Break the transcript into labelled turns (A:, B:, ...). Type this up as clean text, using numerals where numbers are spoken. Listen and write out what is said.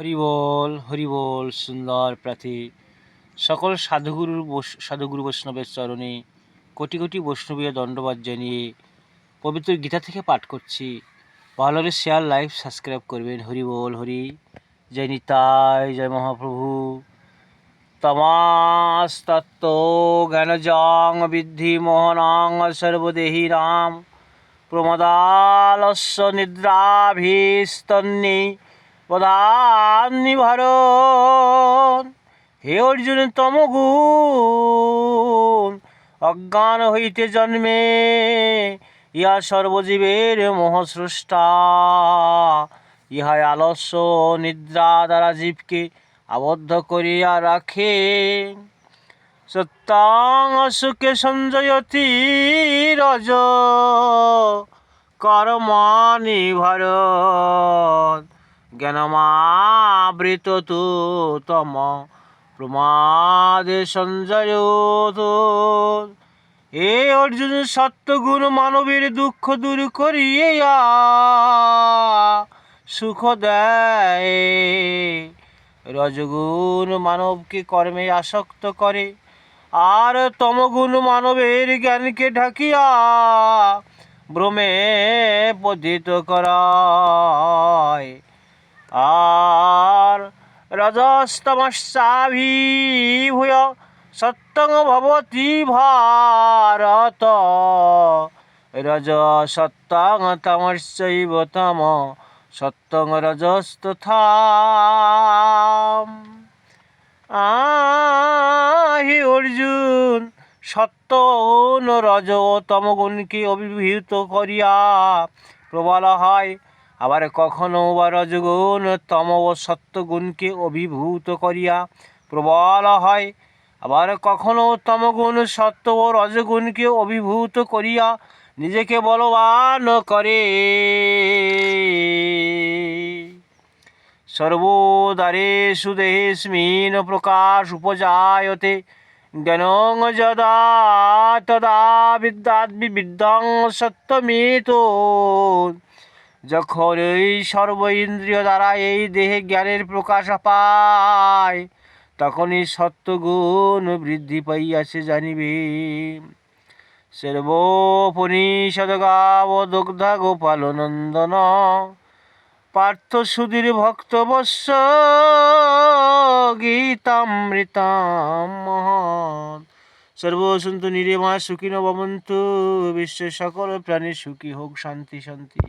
A: হরি বল সুন্দর প্রার্থী সকল সাধুগুরু বৈষ্ণবের চরণে কোটি কোটি বৈষ্ণবীয় দণ্ডবাদ জানিয়ে পবিত্র গীতা থেকে পাঠ করছি। ভালো হলে শেয়ার, লাইক, সাবস্ক্রাইব করবেন। হরি বল হরি। জয় নিতাই, জয় মহাপ্রভু। তমাস্তত্ত্ব জ্ঞানজং বিদ্ধি মোহনং সর্বদেহিনাম প্রমদালস্য নিদ্রাভীস্তন্যে প্রধান। হে অর্জুন, তমগুণ অজ্ঞান হইতে জন্মে, ইহা সর্বজীবের মোহস্রষ্টা। ইহাই আলস্য নিদ্রা দ্বারা জীবকে আবদ্ধ করিয়া রাখে। সত্যং সুখে সঞ্জয়তি রজ কর্মাণি ভারত জ্ঞানমাবৃত তু তম প্রমাদে সঞ্জয়ত। এ অর্জুন, সত্যগুণ মানবের দুঃখ দূর করিয়া সুখ দেয়। রজগুণ মানবকে কর্মে আসক্ত করে, আর তমগুণ মানবের জ্ঞানকে ঢাকিয়া ভ্রমে পতিত করায়। আর রজস্তমশ্চাভিভূয় সত্যং ভবতি ভারত রজ সত্যং তমশ্চৈব তম সত্যং রজস্তথা। হে অর্জুন, সত্য ও রজ ও তমগুণকে অভিভূত করিয়া প্রবল হয়, আবার কখনো বা রজগুণ তম ও সত্যগুণকে অভিভূত করিয়া প্রবল হয়, আবার কখনো তমগুণ সত্য ও রজগুণকে অভিভূত করিয়া নিজেকে বলবান করে। সর্বদারেষু দেহেস্মিন প্রকাশ উপজায়তে জ্ঞানং যদা তদা বিদ্যাৎ বিবিদ্ধং সত্যমেতো। যখন এই সর্ব ইন্দ্রিয় দ্বারা এই দেহে জ্ঞানের প্রকাশ পায়, তখনই সত্যগুণ বৃদ্ধি পাইয়াছে জানিবে। সর্বোপনিষদ গাব দগ্ধা গোপাল নন্দন পার্থ সুধীর ভক্তবৎস গীতামৃতাম মহৎ। সর্বসন্তু নিরাময় সুখিনো ভবন্তু। বিশ্বের সকল প্রাণী সুখী হোক। শান্তি শান্তি।